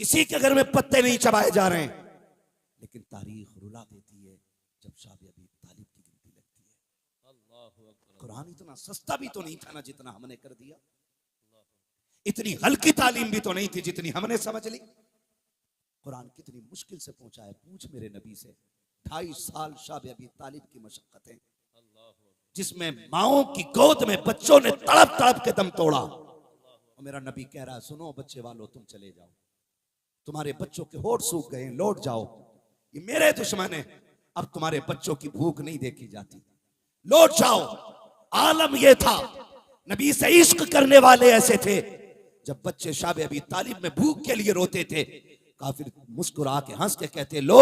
किसी के घर में पत्ते नहीं चबाए जा रहे हैं, लेकिन तारीख रुला देती है जब शाह अबी तालिब की गिनती लगती है। कुरान इतना सस्ता भी तो नहीं था ना जितना हमने कर दिया, इतनी हल्की तालीम भी तो नहीं थी जितनी हमने समझ ली। कुरान कितनी मुश्किल से पहुंचा है, पूछ मेरे नबी से। 2.5 साल शाह अबी तालिब की मशक्कतें, जिसमें माओं की गोद में बच्चों ने तड़प तड़प के दम तोड़ा। और मेरा नबी कह रहा है, सुनो बच्चे वालों, तुम चले जाओ, तुम्हारे बच्चों के होठ सूख गए, लौट जाओ, ये मेरे दुश्मन है, अब तुम्हारे बच्चों की भूख नहीं देखी जाती, लौट जाओ। आलम ये था, नबी से इश्क करने वाले ऐसे थे, जब बच्चे शाह अबी तालिब में भूख के लिए रोते थे, काफिर मुस्कुरा के हंस के कहते, लो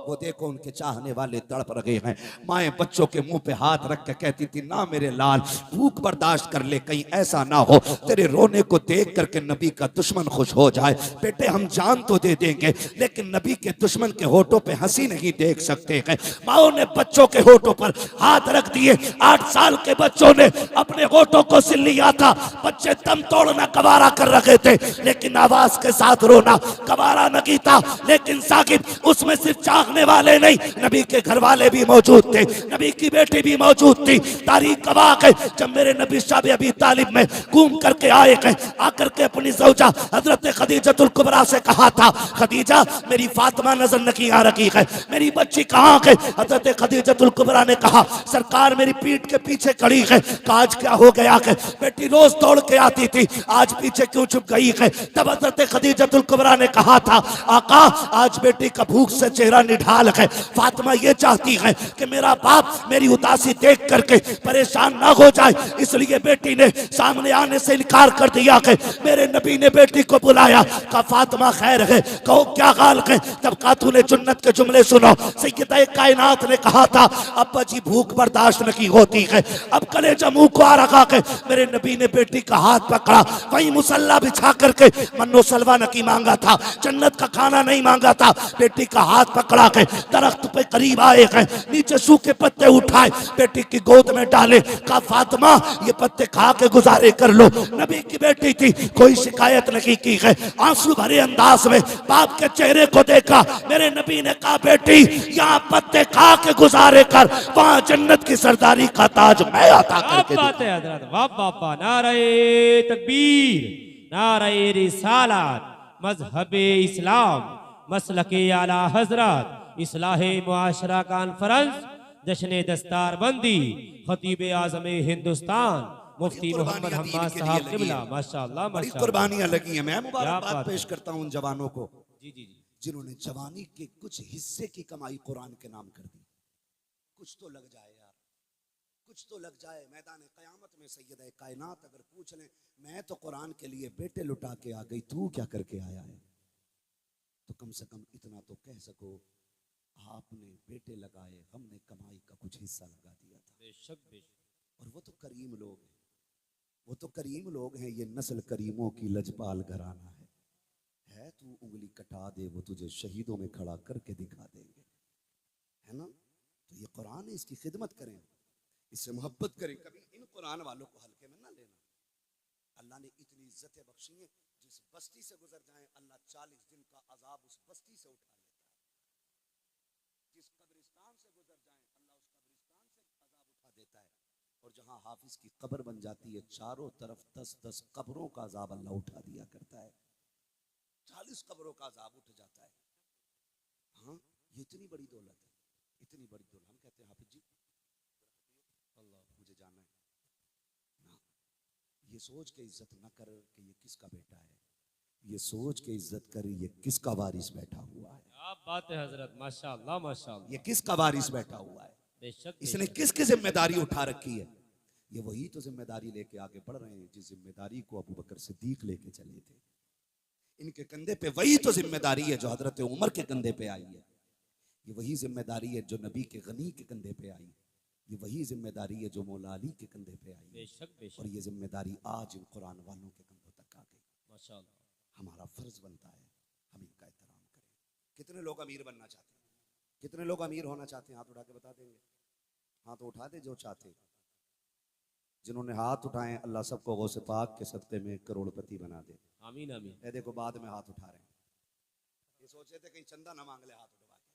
वो देखो उनके चाहने वाले तड़प रहे हैं। माएं बच्चों के मुंह पे हाथ रख के कहती थी, ना मेरे लाल, भूख बर्दाश्त कर ले, कहीं ऐसा ना हो तेरे रोने को देख करके नबी का दुश्मन खुश हो जाए। बेटे हम जान तो दे देंगे, लेकिन नबी के दुश्मन के होठों पे हंसी नहीं देख सकते हैं। माओ ने बच्चों के होठों पर हाथ रख दिए। 8 साल के बच्चों ने अपने होठों को सिल लिया था। बच्चे दम तोड़ना गवारा कर रहे थे, लेकिन आवाज के साथ रोना गवारा नहीं था। लेकिन साकिब, उसमें सिर्फ चाहने वाले नहीं, नबी के घर वाले भी मौजूद थे, नबी की बेटी भी मौजूद थी। तारीख गवाह है, जब मेरे नबी शाह अबी तालिब में घूम करके आए हैं, आकर के अपनी ज़ौजा हजरत खदीजतुल कुबरा से कहा था, खदीजा मेरी फातिमा नजर नहीं आ रही है, मेरी बच्ची कहाँ है? हजरत खदीजतुल कुबरा ने कहा, सरकार मेरी पीठ के पीछे खड़ी है। आज क्या हो गया है? बेटी रोज दौड़ के आती थी, आज पीछे क्यों छुप गई है? तब हजरत खदीजतुल कुबरा ने कहा था, आका आज बेटी का भूख से चेहरा निढाल है, फातिमा ये चाहती है कि मेरा बाप मेरी उदासी देख करके परेशान ना हो जाए, इसलिए बेटी ने सामने आने से इनकार कर दिया है। मेरे नबी ने बेटी को बुलाया, कहा फातिमा खैर है, कहो क्या हाल है? तब खातूने जुन्नत के जुमले सुनो। सैयदा कायनात ने कहा था, अब्बा जी भूख बर्दाश्त नहीं होती है, अब कलेजा मुंह को आ रखा है। मेरे नबी ने बेटी का हाथ पकड़ा, वही मुसल्ला बिछा करके मन्नो सलवा नहीं मांगा था, जन्नत का खाना नहीं मांगा था, बेटी का हाथ पकड़ा के दरख्त पे करीब आए हैं, नीचे सूखे पत्ते उठाए, बेटी की गोद में डाले, कहा फातिमा ये पत्ते खा के गुजारे कर लो। नबी की बेटी थी, कोई शिकायत नहीं की है। आंसू भरे अंदाज में बाप के चेहरे को देखा, मेरे नबी ने कहा बेटी यहाँ पत्ते खा के गुजारे कर, वहां जन्नत की सरदारी का ताज मैं अता करके दूंगा। वाह बापा, नारे तकबीर, नारे रिसालत, मजहबे इस्लाम, मसलके आला हजरत, इस्लाहे मुआशरा कॉन्फ्रेंस, जश्न दस्तार बंदी, खतीब आजम हिंदुस्तान, मुफ्ती मोहम्मद हम्माद साहब किबला, माशाअल्लाह बड़ी माशाअल्लाह। कुर्बानियां लगी हैं। मैं मुबारकबाद बात पेश करता हूं उन जवानों को जी जी जी, जिन्होंने जवानी के कुछ हिस्से की कमाई कुरान के नाम कर दी। कुछ तो लग जाए यार, कुछ तो लग जाए। मैदान क़यामत में सैयदा कायनात अगर पूछ लें, मैं तो कुरान के लिए बेटे लुटा के आ गई, तू क्या करके आया है? तो कम से कम इतना तो कह सको, आपने बेटे लगाए, हमने कमाई का कुछ हिस्सा लगा दिया था। बेशक बेशक। और वो तो करीम लोग हैं, वो तो करीम लोग हैं। ये नस्ल करीमों की लजपाल घराना है। तू उंगली कटा दे, वो तुझे शहीदों में खड़ा करके दिखा देंगे, है ना? तो ये कुरान है, इसकी खिदमत करें, इससे मोहब्बत करें। कभी इन कुरान वालों को हल्के में ना लेना। अल्लाह ने इतनी इज्जतें बख्शी हैं, जिस बस्ती से गुजर जाए अल्लाह 40 दिन का अजाब उस बस्ती से उठा लेता है। जिस कब्रिस्तान से गुजर जाए अल्लाह उस कब्रिस्तान से अजाब उठा देता है। और जहां हाफिज की कब्र बन जाती है, चारों तरफ 10-10 कब्रों का अजाब अल्लाह उठा दिया करता है। 40 कब्रों का अजाब उठ जाता है। हाँ, ये इतनी बड़ी दौलत है, इतनी बड़ी दौलत। हम कहते हैं हाफिज जी अल्लाह मुझे जाना है ना, ये सोच के इज्जत न कर कि ये किसका बेटा है, ये सोच के इज्जत कर ये किसका वारिस बैठा हुआ है। क्या बात है हजरत, माशाअल्लाह माशाअल्लाह। ये किसका वारिस बैठा हुआ है, बेशक इसने बेशक। किसकी जिम्मेदारी उठा रखी है। ये वही तो जिम्मेदारी लेके आगे बढ़ रहे हैं जिस जिम्मेदारी को अबू बकर सिद्दीक लेके चले थे। इनके कंधे पे वही तो जिम्मेदारी है जो हजरत उमर के कंधे पे आई है। ये वही जिम्मेदारी है जो नबी के गनी के कंधे पे आई। ये वही जिम्मेदारी है जो मौला अली के कंधे पे आई। बेशक बेशक। और ये जिम्मेदारी आज इन कुरान वालों के कंधों तक आ गई। माशाअल्लाह। हमारा फर्ज बनता है हम इनका एहतराम करें। कितने लोग अमीर बनना चाहते हैं? कितने लोग अमीर होना चाहते हैं? हाथ उठा के बता देंगे। हाथ उठा दे जो चाहते। जिन्होंने हाथ उठाए अल्लाह सबको गौसे पाक के सदक़े में करोड़पति बना दे। आमीन आमीन। ये देखो बाद में हाथ उठा रहे हैं, ये सोचे थे कहीं चंदा ना मांग ले हाथ उठवा के।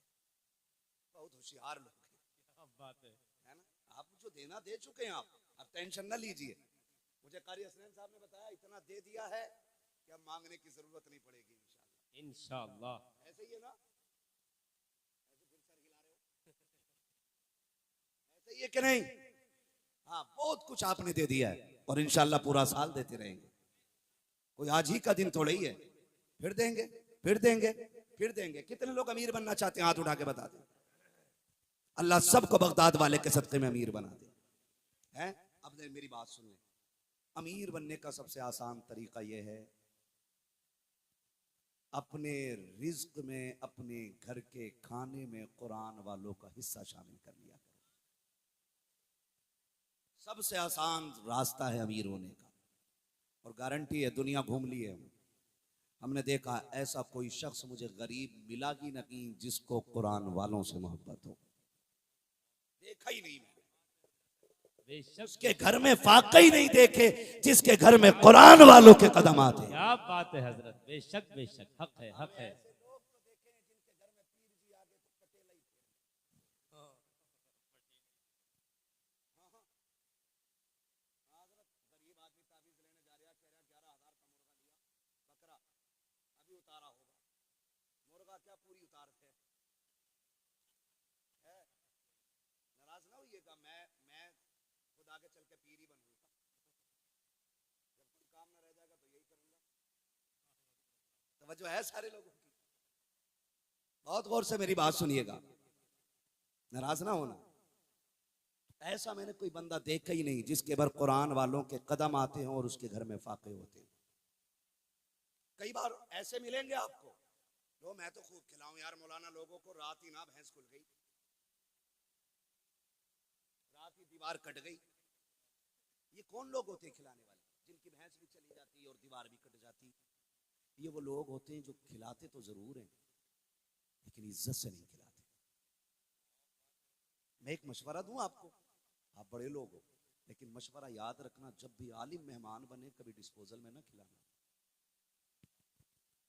बहुत होशियार लोग हैं, क्या बात है। है ना। आप जो देना दे चुके हैं, आप अब टेंशन ना लीजिए। मुझे कारी हसनैन साहब ने बताया इतना दे दिया है कि अब मांगने की जरूरत नहीं पड़ेगी इंशाल्लाह। इंशाअल्लाह। ऐसे ही है ना, ऐसे फिर सर हिला रहे हो, ऐसे ही है कि नहीं? हाँ, बहुत कुछ आपने दे दिया है और इंशाल्लाह पूरा साल देते रहेंगे। कोई आज ही का दिन थोड़ा ही है, फिर देंगे, फिर देंगे, फिर देंगे। कितने लोग अमीर बनना चाहते हैं, हाथ उठा के बता दें। अल्लाह सबको बगदाद वाले के सदके में अमीर बना दे। हैं? अब मेरी बात सुन ले। अमीर बनने का सबसे आसान तरीका यह है, अपने रिज्क में, अपने घर के खाने में कुरान वालों का हिस्सा शामिल कर लिया करो। सबसे आसान रास्ता है अमीर होने का, और गारंटी है, दुनिया घूम ली है हमने देखा ऐसा कोई शख्स मुझे गरीब मिला ही नहीं जिसको कुरान वालों से मोहब्बत हो। देखा ही नहीं, बेशक। उसके घर में फाका ही नहीं देखे जिसके घर में कुरान वालों के कदम आते। क्या बात है हजरत, बेशक बेशक, हक है, हक है। क्या पूरी उतारते हैं? नाराज ना होइएगा, मैं खुद आगे चल के पीर ही बनूंगा। जब कोई काम ना रह जाएगा तो यही करूंगा। तवज्जो है सारे लोगों की? बहुत गौर से मेरी बात सुनिएगा, नाराज ना होना। ऐसा मैंने कोई बंदा देखा ही नहीं जिसके घर कुरान वालों के कदम आते हैं और उसके घर में फाके होते हैं। कई बार ऐसे मिलेंगे आपको, लो मैं तो खूब खिलाऊं यार मौलाना लोगों को, रात ही ना भैंस खुल गई, रात ही दीवार कट गई। ये कौन लोग होते हैं खिलाने वाले, जिनकी भैंस भी चली जाती और दीवार भी कट जाती? ये वो लोग होते हैं जो खिलाते तो जरूर हैं लेकिन इज्जत से नहीं खिलाते। मैं एक मशवरा दूं आपको, आप बड़े लोग हो लेकिन मशवरा याद रखना, जब भी आलिम मेहमान बने कभी डिस्पोजल में ना खिलाना।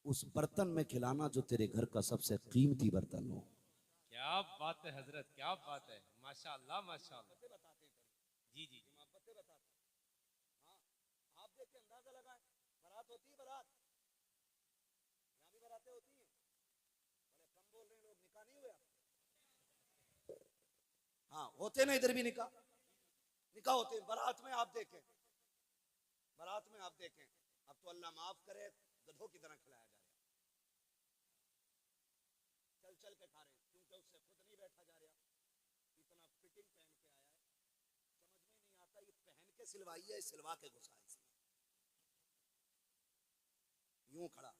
उस बर्तन में खिलाना जो तेरे घर का सबसे कीमती बर्तन हो। क्या बात है हजरत, क्या बात है, माशाअल्लाह माशाअल्लाह। जी जी। हाँ, आप देख के अंदाजा लगाएं, बारात होती है, बारात यहाँ भी बारातें होती हैं, बड़े कम बोल रहे हैं लोग, निकाह नहीं हुआ? हाँ होते ना, इधर भी निकाह होते हैं। बारात में आप देखें, बारात में आप देखें, अब तो अल्लाह माफ करे गधों की तरह खिलाया जा रहा है, चल चल के खा रहे हैं क्योंकि उससे खुद नहीं बैठा जा रहा, इतना फिटिंग पहन के आया है, समझ में नहीं आता ये पहन के सिलवाई है, सिलवा के घुसा है, यूं खड़ा।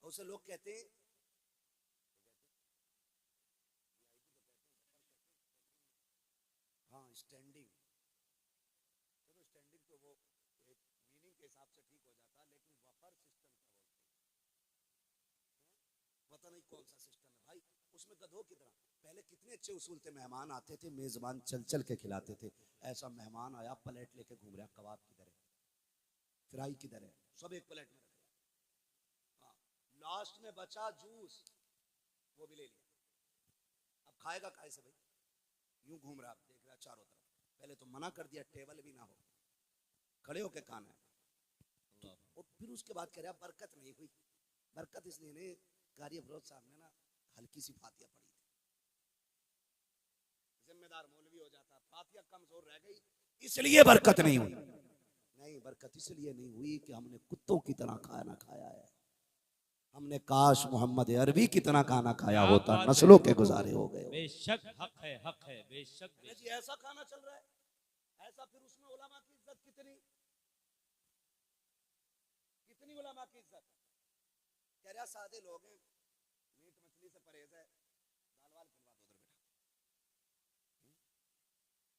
और उसे लोग कहते हैं, हाँ स्टैंडिंग, चलो स्टैंडिंग तो वो एक मीनिंग के हिसाब से ठीक हो जाता, लेकिन वफर सिस्टम क्या बोलते हैं, पता नहीं कौन सा सिस्टम है भाई, उसमें गधों की तरह। पहले कितने अच्छे उसूल थे, मेहमान आते थे मेजबान चल चल के खिलाते थे, ऐसा मेहमान आया प्लेट लेके घूम रहा, कबाब किधर है, फ्राई किधर है, सब एक प्लेट में रख रहा। हाँ, लास्ट में बचा जूस, वो भी ले लिया। अब खाएगा कैसे भाई? यूं घूम रहा, देख रहा चारों तरफ। पहले तो मना कर दिया टेबल भी ना हो, खड़े होके खाना है। और फिर उसके बाद कह रहा बरकत नहीं हुई। बरकत इसलिए नहीं, कारी अफरोज साहब ने ना हल्की सी फातिया पड़ी थी, जिम्मेदार मौलवी हो जाता, फातिया कमजोर रह गई इसलिए बरकत नहीं हुई। नहीं, बरकत इसलिए नहीं हुई कि हमने कुत्तों की तरह खाना खाया है। हमने काश मोहम्मद अरबी की तरह खाना खाया होता, नस्लों के गुजारे हो गए। बेशक हक है, हक है, बेशक जी ऐसा खाना चल रहा है, ऐसा। फिर उसमें उलमा की इज्जत कितनी, कितनी उलमा की इज्जत। कह रहा सादे लोग हैं, मीट मछली से परहेज है, दाल वाल खिलवा दो उधर बेटा।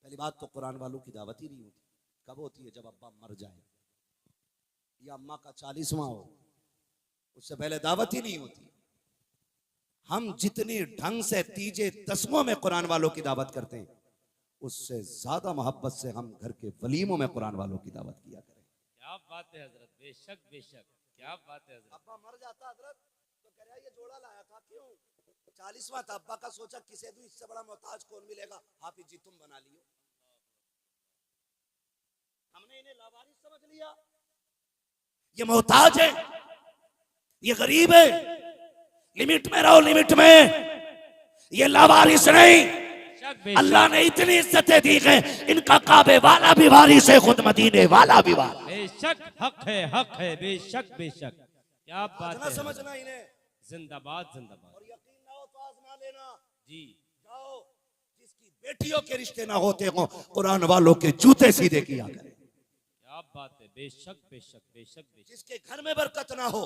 पहली बात तो कुरान वालों की दावत ही नहीं होती। कब होती है? जब अब्बा मर जाए या अम्मा का 40वां हो, उससे पहले दावत ही नहीं होती। हम जितनी ढंग से तीजे तस्मों में कुरान वालों की दावत करते हैं, उससे ज्यादा मोहब्बत से हम घर के वलीमों में कुरान वालों की दावत किया करें। क्या बात है हजरत, बेशक बेशक, क्या बात है हजरत। अब्बा मर जाता हजरत, फरमाया ये जोड़ा लाया था क्यों? 40वां था। अब्बा का सोचा किसे दूं, इससे बड़ा मोहताज कौन मिलेगा? हाफिज जी तुम बना लियो। हमने इन्हें लावारिस समझ लिया। ये मोहताज है, ये गरीब है, लिमिट में रहो, लिमिट में। ये लावारिस नहीं। अल्लाह ने इतनी इज्जतें दी है, इनका काबे वाला भी वारिस है, खुद मदीने वाला भी वारिस। बेशक हक है, बेशक बेशक। क्या बात है, समझना इन्हें। जिंदाबाद जिंदाबाद। और यकीन ना हो तो आजमा लेना। जी जाओ, जिसकी बेटियों के रिश्ते ना होते हो, कुरान वालों के जूते सीधे किया करें। क्या बात है, बेशक बेशक बेशक बेशक। जिसके घर में बरकत ना हो,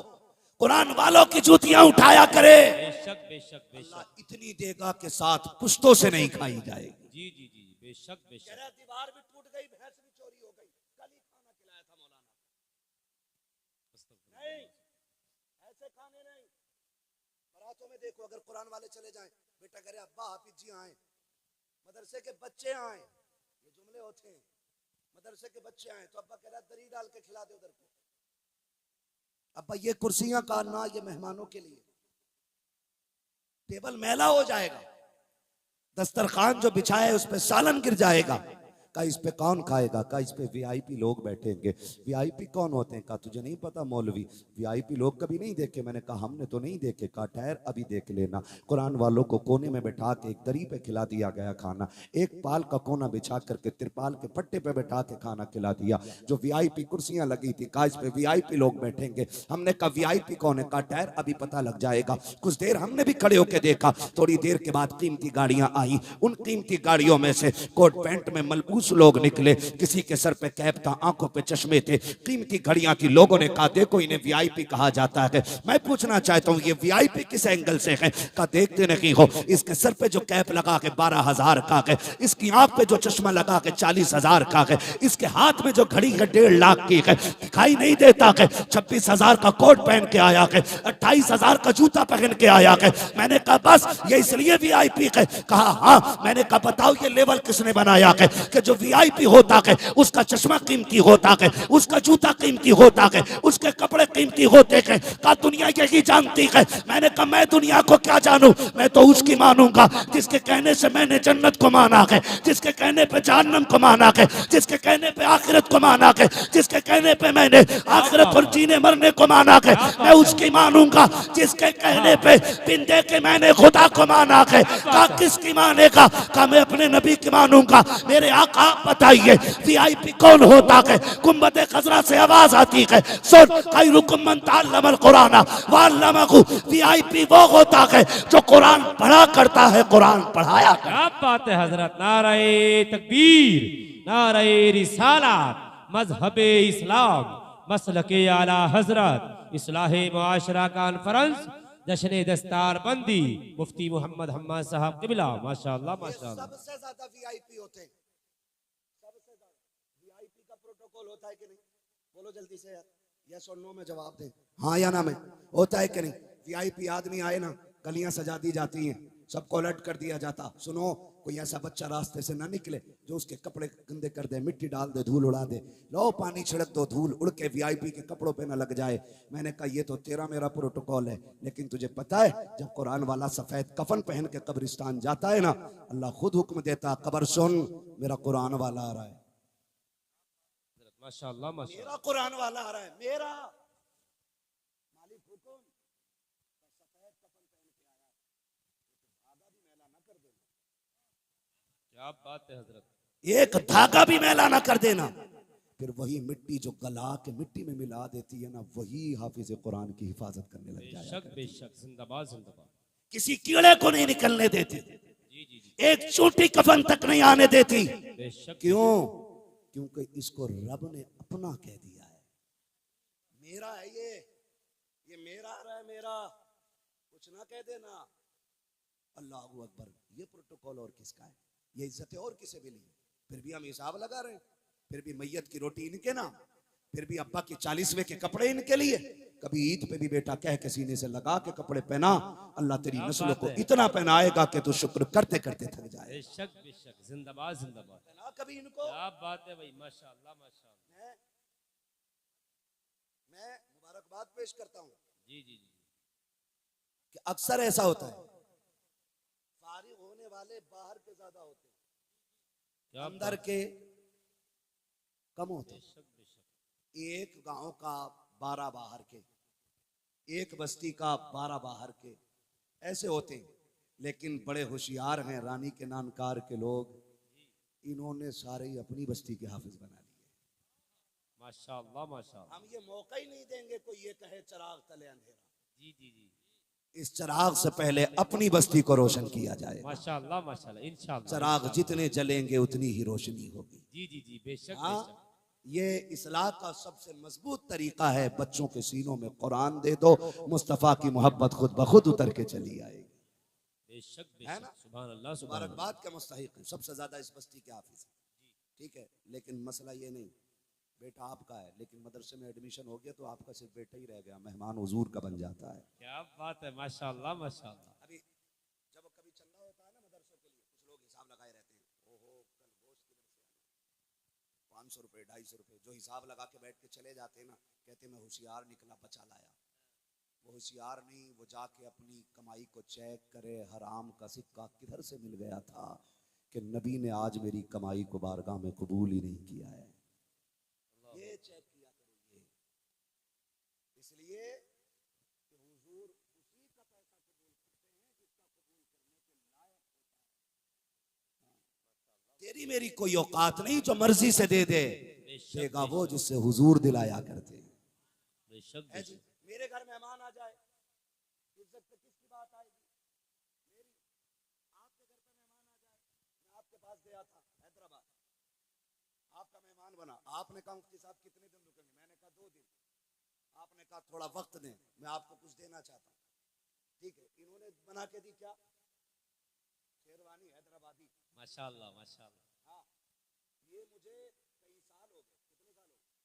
कुरान वालों की जूतियां उठाया करे। बेशक बेशक बेशक। इतनी देगा के साथ पुश्तों से नहीं खाई जाएगी। जी जी जी, बेशक बेशक। दीवार भी टूट गई, भैंस भी चोरी हो गई, कल ही खाना खिलाया था मौलाना। नहीं, ऐसे खाने नहीं। बारातों में देखो, अगर कुरान वाले चले जाएं, बेटा करे अब्बा हाफिज जी आए, मदरसे के बच्चे आए, ये जुमले होते हैं। मदरसे के बच्चे आए तो अब्बा कह रहा दरी डाल के खिला दे उधर को। अब्बा ये कुर्सियां का ना, ये मेहमानों के लिए, टेबल मैला हो जाएगा, दस्तरखान जो बिछाया है उस पे सालन गिर जाएगा। का इस पे कौन खाएगा? का इस पे वीआईपी लोग बैठेंगे। वीआईपी कौन होते हैं? का तुझे नहीं पता मौलवी? वीआईपी लोग कभी नहीं देखे। मैंने कहा हमने तो नहीं देखे। का ठहर अभी देख लेना। कुरान वालों को कोने में बैठा के एक दरी पे खिला दिया गया खाना, एक पाल का कोना बिछा करके तिरपाल के पट्टे पे बैठा के खाना खिला दिया। जो वीआईपी कुर्सियां लगी थी, का इस पे वीआईपी लोग बैठेंगे। हमने कहा वीआईपी कौन है? का ठहर अभी पता लग जाएगा। कुछ देर हमने भी खड़े होकर देखा। थोड़ी देर के बाद कीमती गाड़ियां आई। उन कीमती गाड़ियों में से कोट पैंट में मलबूस लोग निकले, किसी के सर पे कैप था, आंखों पे चश्मे थे, कीमती घड़ियां थी। लोगों ने कहा देखो इन्हें वीआईपी कहा जाता है। मैं पूछना चाहता हूं ये वीआईपी किस एंगल से है? का देखते नहीं हो, इसके सर पे जो कैप लगा के 12,000 का है, इसकी आंख पे जो चश्मा लगा के 40,000 का है, इसके हाथ में जो घड़ी है 1.5 लाख की है, दिखाई नहीं देता है 26,000 का कोट पहन के आया है, 28,000 का जूता पहन के आया है। मैंने कहा बस ये इसलिए वीआईपी है? कहा हाँ। मैंने कहा बताओ ये लेवल किसने बनाया है कि जो वीआईपी होता है उसका चश्मा कीमती होता है, उसका जूता कीमती होता है, उसके कपड़े कीमती होते हैं। का दुनिया यही जानती है? मैंने कहा मैं दुनिया को क्या जानूं, मैं तो उसकी मानूंगा जिसके कहने से मैंने जन्नत को माना है, जिसके कहने पे जहन्नम को माना है, जिसके कहने पे आखिरत को माना है, जिसके कहने पे मैंने आखिरत और जीने मरने को माना है, मैं उसकी मानूंगा। जिसके कहने पे बिन देखे मैंने खुदा को माना है, का किसकी मानेगा? का मैं अपने नबी की मानूंगा। मेरे आका आप बताइए वीआईपी कौन होता है? गुंबद खजरा से आवाज आती है सुन खैरुकुम मन तअल्लमल कुरान वअल्लमहु। वीआईपी वो होता है जो कुरान पढ़ा करता है, कुरान पढ़ाया। क्या बात है हजरत। नारे तकबीर, नारे रिसालत, मजहबे इस्लाम, मसलके आला हजरत, इस्लाहे मुआशरा कॉन्फ्रेंस, जश्न दस्तार बंदी, मुफ्ती मोहम्मद हम्मा साहब किबला। माशाअल्लाह माशाअल्लाह। सबसे ज्यादा वीआईपी होते हैं, सबसे ज्यादा वीआईपी का प्रोटोकॉल होता है कि नहीं? बोलो जल्दी से यार, यस और नो में जवाब दें, हाँ या ना में। होता है कि नहीं? वीआईपी आदमी आए ना, गलियां सजा दी जाती हैं, सबको अलर्ट कर दिया जाता। सुनो कोई ऐसा बच्चा रास्ते से ना निकले जो उसके कपड़े गंदे कर दे, मिट्टी डाल दे, धूल उड़ा दे। लो पानी छिड़क दो, धूल उड़ के वीआईपी के कपड़ों पे ना लग जाए। मैंने कहा ये तो तेरा मेरा प्रोटोकॉल है, लेकिन तुझे पता है जब कुरान वाला सफेद कफन पहन के कब्रिस्तान जाता है ना, अल्लाह खुद हुक्म देता कब्र सुन मेरा कुरान वाला आ रहा है। माशाअल्लाह माशाअल्लाह। मेरा कुरान वाला आ रहा है, मेरा मालिक हुकुम। सफेद कफन पहन के आया, धागा भी मैला ना कर देना। क्या बात है हजरत। एक धागा भी मैला ना कर देना। फिर वही मिट्टी जो गला के मिट्टी में मिला देती है ना, वही हाफिज कुरान की हिफाजत करने लग जाएगा। बेशक बेशक, जिंदाबाद जिंदाबाद। किसी कीड़े को नहीं निकलने देती, जी जी जी। एक चूंटी कफन तक नहीं आने देती। बेशक। क्यों? क्योंकि इसको रब ने अपना कह दिया है। मेरा है ये मेरा आ रहा है, मेरा कुछ ना कह देना। अल्लाहू अकबर। ये प्रोटोकॉल और किसका है? ये इज्जतें और किसे मिली? फिर भी हम हिसाब लगा रहे हैं, फिर भी मैयत की रोटी इनके नाम, फिर भी अब्बा के 40वें के कपड़े इनके लिए। कभी ईद पे भी बेटा कह के सीने से लगा के कपड़े पहना, अल्लाह तेरी नस्लों को इतना पहनाएगा कि तू शुक्र करते करते थक जाए। बेशक बेशक, जिंदाबाद जिंदाबाद। पहना कभी इनको। क्या बात है भाई, माशाअल्लाह माशाअल्लाह। मैं मुबारकबाद पेश करता हूँ। जी जी जी। अक्सर ऐसा होता है, फारिग होने वाले बाहर के ज्यादा होते हैं, अंदर के कम होते हैं। एक गांव का 12 बाहर के, एक बस्ती का 12 बाहर के, ऐसे होते हैं। लेकिन बड़े होशियार हैं रानी के नानकार के लोग, इन्होंने सारे ही अपनी बस्ती के हाफिज बना लिए। माशाअल्लाह माशाअल्लाह। हम ये मौका ही नहीं देंगे कोई ये कहे चिराग तले अंधेरा। जी जी जी। इस चिराग से पहले अपनी बस्ती को रोशन किया जाए। माशाअल्लाह माशाअल्लाह। इंशाअल्लाह चिराग जितने जलेंगे उतनी ही रोशनी होगी। जी जी जी बेशक हाँ, बेशक। ये इस्लाह का सबसे मजबूत तरीका है। बच्चों के सीनों में कुरान दे दो, मुस्तफा की मोहब्बत खुद ब खुद उतर के चली आएगी। बेशक है ना? बेशक। सुभान अल्लाह सुभान अल्लाह। मुबारकबाद के मुस्तहिक हैं, सबसे ज्यादा इस बस्ती के हाफिज हैं। ठीक है, लेकिन मसला ये नहीं, बेटा आपका है लेकिन मदरसे में एडमिशन हो गया तो आपका सिर्फ बेटा ही रह गया, मेहमान हुजूर का बन जाता है। क्या बात है, माशाअल्लाह माशाअल्लाह। अभी जब कभी चंदा होता है ना मदरसों के लिए, कुछ लोग हिसाब लगाए रहते हैं, ओहो कल गोश्त किधर से आया, 500 रुपए 250 रुपए, जो हिसाब लगा के बैठ के चले जाते हैं ना, कहते मैं होशियार निकला बचा लाया। वो होशियार नहीं, वो जाके अपनी कमाई को चेक करे, हराम का सिक्का किधर से मिल गया था कि नबी ने आज मेरी कमाई को बारगाह में कबूल ही नहीं किया है। ये चेक किया करो। ये इसलिए कि हुजूर उसी का पैसा कबूल करते हैं जिसका कबूल करने के लायक होता है। तेरी मेरी कोई औकात नहीं जो मर्जी से दे दे, देगा वो जिससे हुजूर दिलाया करते हैं। बेशक है जी, मेरे घर मेहमान आ जाए, इज्जत पे किसकी बात आएगी? मेरी। आपके घर पे मेहमान आ जाए, मैं आपके पास गया था हैदराबाद, आपका मेहमान बना, आपने कहा मुफ्ती साहब कितने दिन रुकेंगे, मैंने कहा 2 दिन, आपने कहा थोड़ा वक्त दें, मैं आपको कुछ देना चाहता हूँ। ठीक है, इन्होंने बना के दी क्या? शेरवानी हैदराबादी। माशाअल्लाह माशाअल्लाह। हाँ, ये मुझे कई साल हो गए, कितने साल हो गए?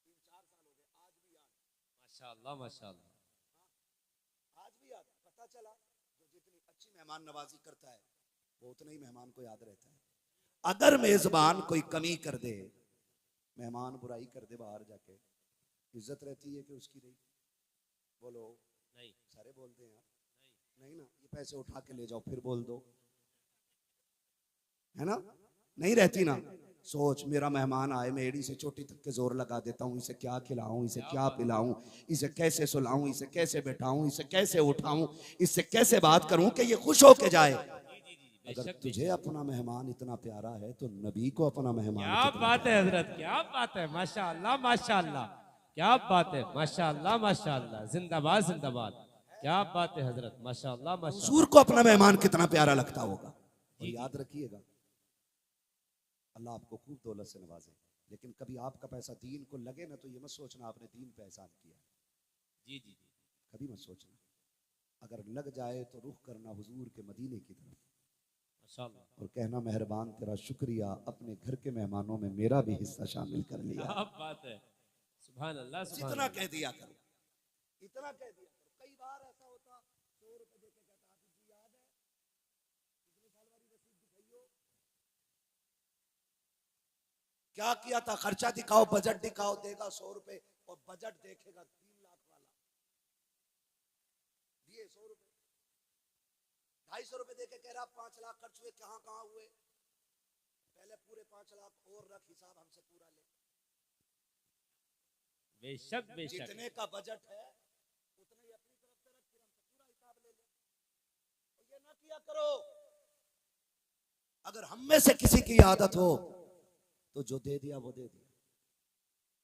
3-4 साल हो गए, आज भी याद। माशाअल्लाह माशाअल्लाह। आज भी याद। पता चला जो जितनी अच्छी मेहमान नवाजी करता है वो उतना ही मेहमान को याद रहता है। अगर मेजबान कोई कमी कर दे, मेहमान बुराई कर दे बाहर जाके, इज्जत रहती है कि उसकी नहीं? बोलो नहीं। सारे बोलते हैं यार नहीं ना, ये पैसे उठा के ले जाओ फिर बोल दो, है ना? नहीं रहती ना। सोच, मेरा मेहमान आए, मैं एड़ी से चोटी तक के जोर लगा देता हूँ, इसे क्या खिलाऊं, इसे क्या पिलाऊं, इसे कैसे सुलाऊं, इसे कैसे बैठाऊं, इसे कैसे उठाऊं, इससे कैसे बात करूं कि ये खुश होके जाए। अगर तुझे अपना मेहमान इतना प्यारा है तो नबी को अपना मेहमान क्या बात है हजरत, क्या बात है, माशाअल्लाह माशाअल्लाह, क्या बात है, माशाअल्लाह माशाअल्लाह, जिंदाबाद जिंदाबाद, क्या बात है हजरत, माशाअल्लाह माशाअल्लाह। हुजूर को अपना मेहमान कितना प्यारा लगता होगा। और याद रखिएगा, अल्लाह आपको खूब दौलत से नवाजे, लेकिन कभी आपका पैसा दीन को लगे ना तो ये मत सोचना आपने दीन पे एहसान किया। जी जी जी, कभी मत सोचना। अगर लग जाए तो रुख करना हुजूर के मदीने की तरफ माशाअल्लाह। और कहना मेहरबान तेरा शुक्रिया, अपने घर के मेहमानों में मेरा भी हिस्सा शामिल कर लिया। क्या बात है, सुभान अल्लाह सुभान जितना अल्लाह। कह दिया करो, इतना कह दिया करो। कई बार ऐसा होता 100 रुपए देके कहता हाफिज जी याद है पिछले साल वाली रसीद दिखाइयो, क्या किया था, खर्चा दिखाओ, बजट दिखाओ, देगा 100 रुपए और बजट देखेगा 3 लाख वाला, दिए 100 रुपए, 250 रुपए देके कह रहा 5 लाख खर्च हुए, कहां कहां हुए, पहले पूरे 5 लाख और रख, हिसाब हमसे पूरा ले। बेशक बेशक। जितने का बजट है उतने ही अपनी तरफ से रख, फिर हमसे पूरा हिसाब ले ले। और ये ना किया करो। अगर हम में से किसी की आदत हो तो जो दे दिया वो दे दिया,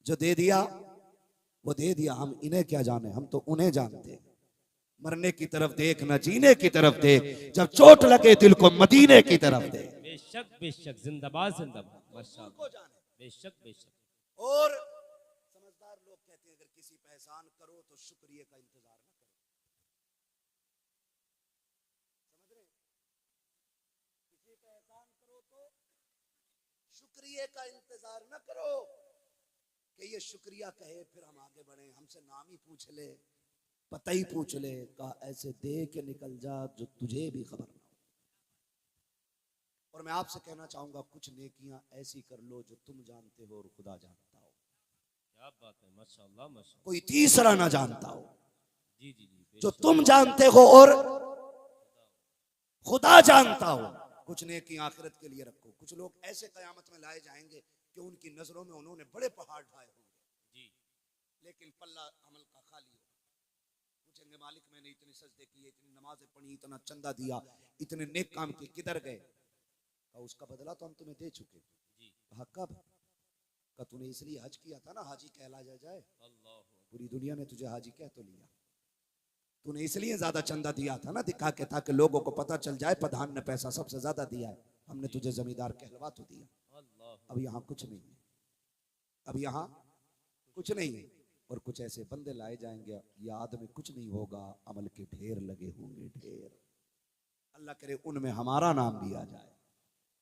जो दे दिया वो दे दिया, हम इन्हें क्या जाने, हम तो उन्हें जानते हैं। मरने की तरफ देख न जीने की तरफ देख, जब चोट लगे दिल को मदीने की तरफ देख। बेशक बेशक, जिंदाबाद जिंदाबाद, माशाअल्लाह, बेशक बेशक। और समझदार लोग कहते हैं अगर किसी पे एहसान करो तो शुक्रिया का इंतजार न करो। समझ रहे? किसी पे एहसान करो तो शुक्रिया का इंतजार न करो कि ये शुक्रिया कहे फिर हम आगे बढ़े, हमसे नाम ही पूछ ले, पता ही पूछ ले, कहा ऐसे दे के निकल जा जो तुझे भी खबर ना हो। और मैं आपसे कहना चाहूंगा कुछ नेकियां ऐसी कर लो जो तुम जानते हो और खुदा जानता हो, क्या बात है, माशाअल्लाह माशाअल्लाह। कोई तीसरा ना जानता हो। जी जी जी, जो तुम जानते हो और खुदा जानता हो। कुछ नेकी आखिरत के लिए रखो। कुछ लोग ऐसे कयामत में लाए जाएंगे कि उनकी नजरों में उन्होंने बड़े पहाड़ ढाए होंगे जी लेकिन पल्ला अमल का खाली होगा। पूछेंगे मालिक मैंने इतने सजदे किए, इतनी नमाजें पढ़ी, इतना चंदा दिया, इतने नेक काम किए, किधर गए? कहा उसका बदला तो हम तुम्हें दे चुके। जी, कहा कब? कहा तूने इसलिए हज किया था ना, हाजी कहला जाए। अल्लाह पूरी दुनिया ने तुझे हाजी कह तो लिया। तूने इसलिए ज्यादा चंदा दिया था ना दिखा के, ताकि लोगों को पता चल जाए प्रधान ने पैसा सबसे ज्यादा दिया है, हमने तुझे जमींदार कहलवा तो दिया। अल्लाह। अब यहाँ कुछ नहीं है, अब यहाँ कुछ नहीं है। और कुछ ऐसे बंदे लाए जाएंगे, याद में कुछ नहीं होगा, अमल के ढेर लगे होंगे, ढेर। अल्लाह करे उनमें हमारा नाम भी आ जाए।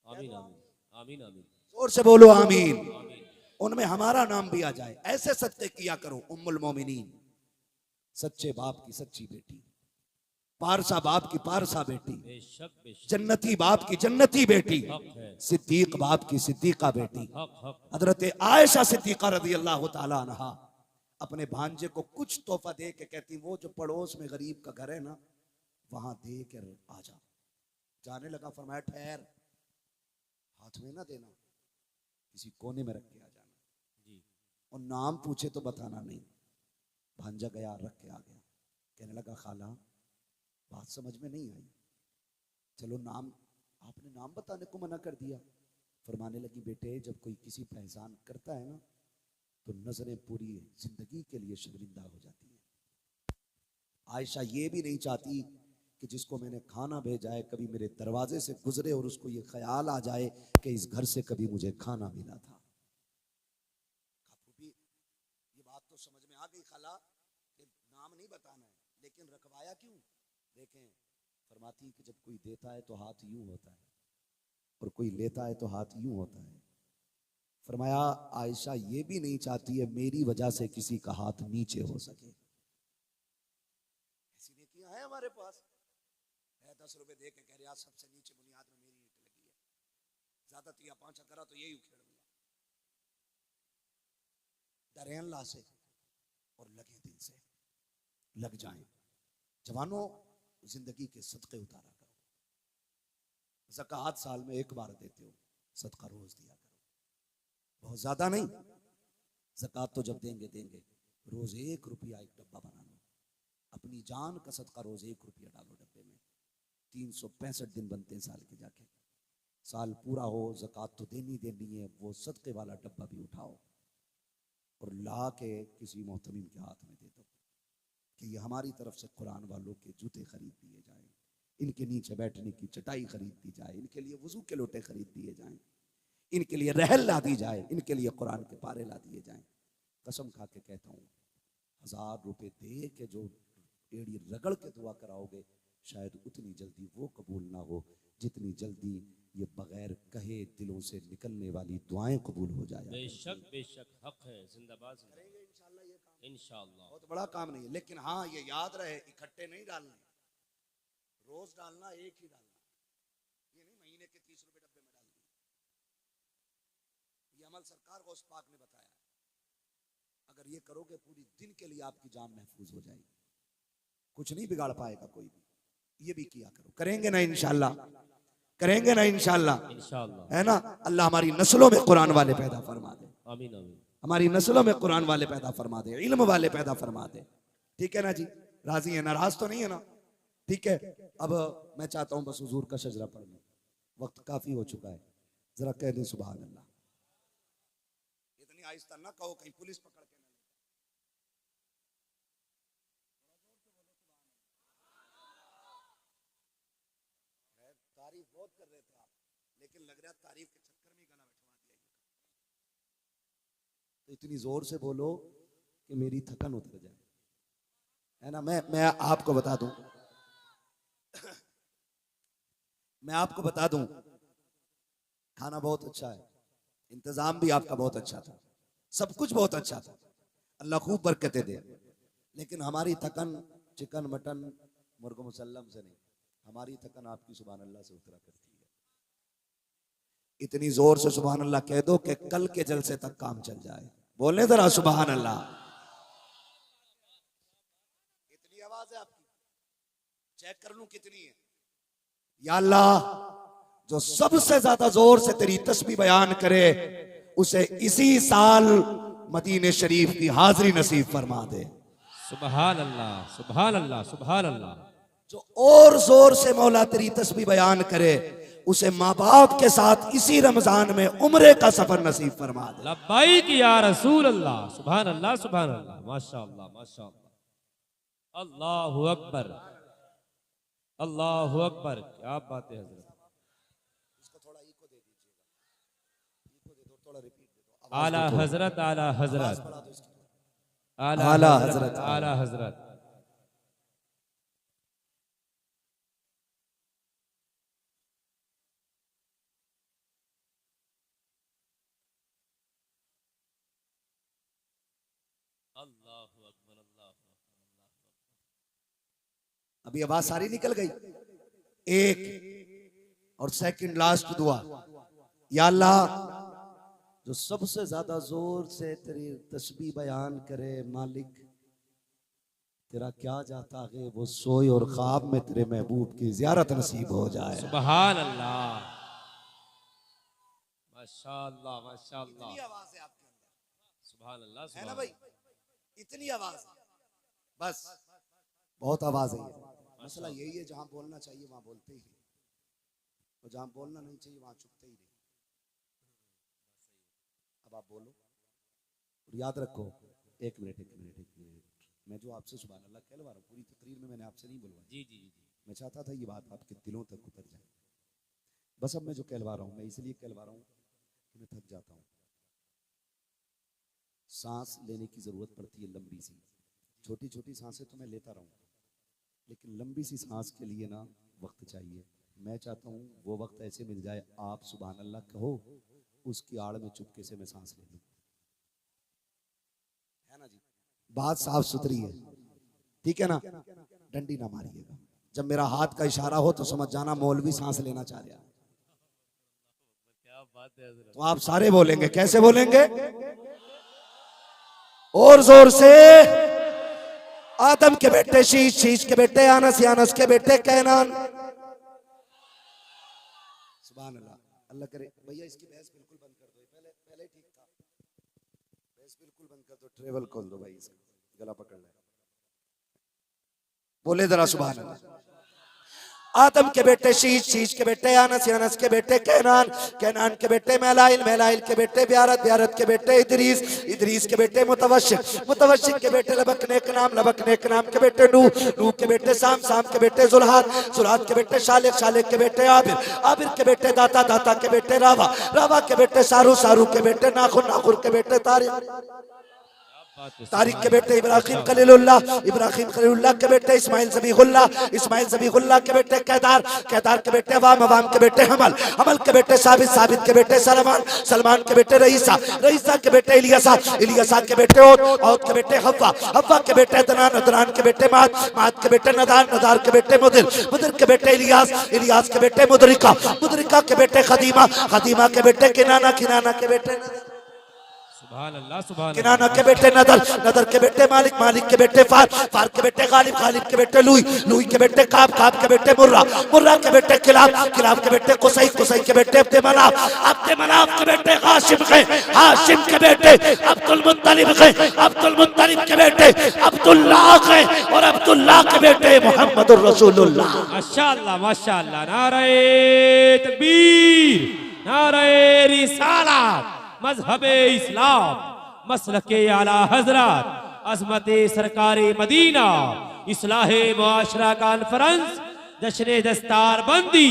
आमीन आमीन आमीन आमीन जोर से बोलो आमीन। आमीन। उनमें हमारा नाम भी आ जाए। ऐसे सत्य किया करो। उम्मुल मोमिनीन, सच्चे बाप की सच्ची बेटी, पारसा बाप की पारसा बेटी, बेशक बेशक, जन्नती बाप की जन्नती बेटी, हक है, सिद्दीक बाप की सिद्दीका बेटी, हक हक। हजरत आयशा सिद्दीका रजी अल्लाह ताला अन्हा अपने भांजे को कुछ तोहफा दे के कहती, वो जो पड़ोस में गरीब का घर है ना, वहां दे कर आ जा। जाने लगा, फरमाया ठहर, हाथ में ना देना, किसी कोने में रख के आ जाना जी, और नाम पूछे तो बताना नहीं। भांजा गया, रख के आ गया। कहने लगा खाला बात समझ में नहीं आई, चलो नाम, आपने नाम बताने को मना कर दिया। फरमाने लगी बेटे जब कोई किसी पर एहसान करता है ना तो नजरें पूरी जिंदगी के लिए शर्मिंदा हो जाती है। आयशा ये भी नहीं चाहती कि जिसको मैंने खाना भेजा है कभी मेरे दरवाजे से गुजरे और उसको ये ख्याल आ जाए कि इस घर से कभी मुझे खाना मिला था। ये बात तो समझ में आ गई खाला कि नाम नहीं बताना है, लेकिन रखवाया क्यों? देखें, फरमाती कि जब कोई देता है तो हाथ यूं होता है और कोई लेता है तो हाथ यूं होता है। फरमाया आयशा ये भी नहीं चाहती है मेरी वजह से किसी का हाथ नीचे हो सके। ऐसी नेकियां हैं हमारे पास। 10 रुपए दे के कह रहे सबसे नीचे बुनियाद में मेरी ईंट लगी है, ज्यादा तो या 5 करा तो यही उखेड़ दूंगा। डरे अल्लाह से और लगे दिल से, लग जाएं। जवानों, जिंदगी के सदके उतारा करो। ज़कात साल में एक बार देते हो, सदका रोज दिया करो, बहुत ज्यादा नहीं। ज़कात तो जब देंगे देंगे, रोज 1 रुपया एक डब्बा बना लो। अपनी जान का सदका रोज 1 रुपया डालो डब्बे में। 365 दिन बनते हैं साल के, जाके साल पूरा हो ज़कात तो देनी देनी है, वो सदके वाला डब्बा भी उठाओ और ला के किसी मोहतमिम के हाथ में दे दो कि ये हमारी तरफ से कुरान वालों के जूते खरीद दिए जाएं, इनके नीचे बैठने की चटाई खरीद दी जाए, इनके लिए वजू के लोटे खरीद दिए जाएं, इनके लिए रहल ला दी जाए, इनके लिए कुरान के पारे ला दिए जाएं। कसम खा के कहता हूँ 1000 रुपए दे के जो एड़ी रगड़ के दुआ कराओगे शायद उतनी जल्दी वो कबूल ना हो जितनी जल्दी ये बगैर कहे दिलों से निकलने वाली दुआएं कबूल हो जाए। बेशक बेशक, हक है, जिंदाबाद करेंगे इंशाल्लाह ये काम। इंशाअल्लाह। बहुत बड़ा काम नहीं है, लेकिन हाँ ये याद रहे इकट्ठे नहीं डालने, रोज डालना, एक ही डालना। ये नहीं महीने के 30 रुपए डब्बे में डाल दिए। ये अमल सरकार को उस पाक ने बताया। अगर ये करोगे पूरी दिन के लिए आपकी जान महफूज हो जाएगी, कुछ नहीं बिगाड़ पाएगा कोई भी। ये भी किया करो। करेंगे ना इंशाल्लाह, करेंगे ना इंशाल्लाह, इंशाअल्लाह। है ना। अल्लाह हमारी नस्लों में कुरान वाले पैदा फरमा दे, आमीन आमीन। हमारी नस्लों में कुरान वाले पैदा फरमा दे, इल्म वाले पैदा फरमा दे। ठीक है ना जी, राजी है, नाराज तो नहीं है ना? ठीक है। अब मैं चाहता हूं बस हुजूर का शजरा पढ़ लूं, वक्त काफी हो चुका है। जरा कह दें सुभान अल्लाह। इतनी आहिस्ता ना कहो कहीं पुलिस पकड़ के ना ले। तारीफ बहुत कर रहे थे आप, लेकिन लग रहा तारीफ के चक्कर में गला बैठवा दिया। तो इतनी जोर से बोलो कि मेरी थकन उतर जाए, है ना। मैं आपको बता दूं मैं आपको बता दूं, खाना बहुत अच्छा है, इंतजाम भी आपका बहुत अच्छा था, सब कुछ बहुत अच्छा था, अल्लाह खूब बरकतें दे। लेकिन हमारी थकन चिकन मटन मुर्ग मुसल्लम से नहीं, हमारी थकन आपकी सुभान अल्लाह से उतरा करती है। इतनी जोर से सुभान अल्लाह कह दो कि कल के जलसे तक काम चल जाए। बोलने जरा सुभान अल्लाह। इतनी आवाज है आपकी? चेक कर लूं कितनी है। या अल्लाह, जो सबसे ज्यादा जोर से तेरी तस्बीह बयान करे उसे इसी साल मदीने शरीफ की हाजिरी नसीब फरमा दे। सुभान अल्लाह, सुभान अल्लाह, सुभान अल्लाह। जो और जोर से मौला तेरी तस्बीह बयान करे उसे माँ बाप के साथ इसी रमजान में उम्रे का सफर नसीब फरमा दे। लब्बाइक या रसूल अल्लाह। सुभान अल्लाह, सुभान अल्लाह, माशाअल्लाह, माशाअल्लाह। अल्लाहु अकबर, अल्लाहु अकबर। क्या बात है हजरत। आला हजरत, आला हजरत, आला हजरत, आला हजरत। अभी आवाज सारी निकल गई। एक और सेकंड लास्ट दुआ। या अल्लाह, जो सबसे ज्यादा जोर से तेरी तस्बीह बयान करे मालिक, तेरा क्या जाता है वो सोए और ख्वाब में तेरे महबूब की जियारत नसीब हो जाए। सुभान अल्लाह, माशाअल्लाह, माशाअल्लाह। इतनी आवाज है आपके अंदर, सुभान अल्लाह, है ना भाई? इतनी आवाज है, बस बहुत आवाज है। मसला यही है, जहां बोलना चाहिए वहां बोलते ही नहीं, और जहां बोलना नहीं चाहिए वहां चुपते ही नहीं। अब आप बोलो और याद रखो। एक मिनट, एक मिनट, एक मिनट। मैं जो आपसे सुभान अल्लाह कहलवा रहा हूँ, पूरी तकरीर में मैंने आपसे नहीं बोलवाया। जी जी जी। मैं चाहता था ये बात आपके दिलों तक उतर जाए। बस अब मैं जो कहलवा रहा हूँ, मैं इसलिए कहलवा रहा हूँ कि मैं थक जाता हूँ। सांस लेने की जरूरत पड़ती है लंबी सी। छोटी छोटी सांसें तो मैं लेता रहूँ, लेकिन लंबी सी सांस के लिए ना वक्त चाहिए। मैं चाहता हूँ वो वक्त ऐसे मिल जाए, आप सुभान अल्लाह कहो, उसकी आड़ में चुपके से मैं सांस ले लूं। है ना जी? बात साफ सुथरी है, ठीक है ना? डंडी ना मारिएगा। जब मेरा हाथ का इशारा हो तो समझ जाना मौलवी सांस लेना चाह रहा है। क्या बात है हजरत। तो आप सारे बोलेंगे, कैसे बोलेंगे? और जोर से। आदम के बेटे शीश, शीश के बेटे अनस, अनस के बेटे कैनान। सुभान अल्लाह। अल्लाह करे भैया इसकी बहस बिल्कुल बंद कर दो। पहले पहले ठीक था, बहस बिल्कुल बंद कर दो। ट्रेवल खोल दो भाई, इसका गला पकड़ ले। बोले जरा सुभान अल्लाह। आदम के बेटे शीश, शीश के बेटे अनस, अनस के बेटे कैनान, कैनान के बेटे मैलाइल, मैलाइल के बेटे ब्यारत, ब्यारत के बेटे इदरीस, इदरीस के बेटे मुतवशिक, मुतवशिक के बेटे लबक नेक नाम, लबक नेक नाम के बेटे नूह, नूह के बेटे साम, साम के बेटे जुल्हाद, जुल्हाद के बेटे शालिक, शालिक के बेटे आबिर, आबिर के बेटे दाता, दाता के बेटे रावा, रावा के बेटे सारू, सारू के बेटे नाखुन, नाखुन के बेटे तारिक, तारिक के बेटे इब्राहिम खलीलुल्लाह, इब्राहिम खलीलुल्लाह के बेटे इस्माइल ज़बीहुल्लाह, इस्माइल ज़बीहुल्लाह के बेटे कैदार, कैदार के बेटे अवाम, अवाम के बेटे हमल, हमल के बेटे साबित, साबित के बेटे सलमान, सलमान के बेटे रईसा, रईसा के बेटे इलियासा, इलियासा के बेटे औद, औद के बेटे हव्वा, हव्वा के बेटे अदनान, अदनान के बेटे माद, माद के बेटे नदार, नदार के बेटे मुदिर, मुदिर के बेटे इलियास, इलियास के बेटे मुदरिका, मुदरिका के बेटे खदीमा, खदीमा के बेटे किनाना, किनाना के बेटे किनाना के बेटे नदर, नदर के बेटे मालिक, मालिक के बेटे फार, फार के बेटे गालिब, गालिब के बेटे लुई, लुई के बेटे काब, काब के बेटे मुर्रा, मुर्रा के बेटे किलाब, किलाब के बेटे कुसै, कुसै के बेटे अब्दे मनाफ, अब्दे मनाफ के बेटे हाशिम के, हाशिम के बेटे अब्दुल मुत्तलिब के, अब्दुल मुत्तलिब के बेटे अब्दुल्लाह के, और अब्दुल्लाह के बेटे मोहम्मदुर रसूलुल्लाह। माशाअल्लाह, माशाअल्लाह। नारे तकबीर, नारे रिसालत, मजहबे इस्लाम, मसलके आला हजरत, अजमते सरकारे मदीना, इस्लाहे मुआशरा कॉन्फ्रेंस, जश्न दस्तार बंदी,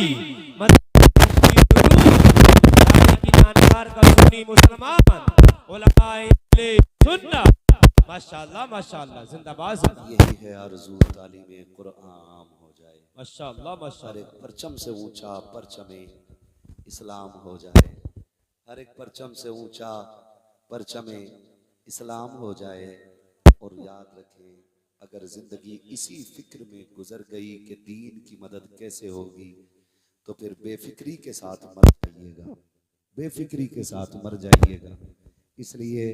मुसलमान, उलमाए सुन्नत। माशाअल्लाह, माशाअल्लाह, जिंदाबाद। यही है आरज़ू, तालीमे कुरान हो जाए। माशाअल्लाह, माशाअल्लाह। परचम से ऊंचा परचमे इस्लाम हो जाए, हर एक परचम से ऊंचा परचमे इस्लाम हो जाए। और याद रखें, अगर जिंदगी इसी फिक्र में गुजर गई कि दीन की मदद कैसे होगी, तो फिर बेफिक्री के साथ मर जाइएगा, बेफिक्री के साथ मर जाइएगा। इसलिए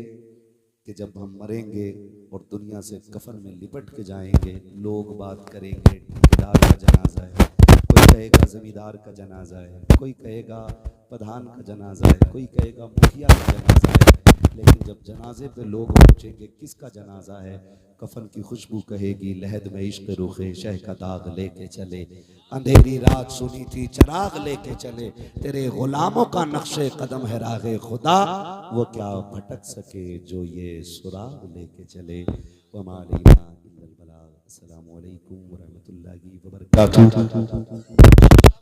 कि जब हम मरेंगे और दुनिया से कफन में लिपट के जाएंगे, लोग बात करेंगे ठेकेदार का जनाजा है, कोई कहेगा जमींदार का जनाजा है, कोई कहेगा प्रधान का जनाजा है, कोई कहेगा मुखिया का जनाजा है। लेकिन जब जनाजे पे लोग पूछेंगे किसका जनाजा है, कफन की खुशबू कहेगी लहद में इश्क रुखे शह का दाग लेके चले, अंधेरी रात सुनी थी चराग लेके चले, तेरे गुलामों का नक्शे कदम है रागे खुदा, वो क्या भटक सके जो ये सुराग लेके चले। वमालैना इल्लल बलाग। अस्सलामु अलैकुम व रहमतुल्लाहि व बरकातुहू।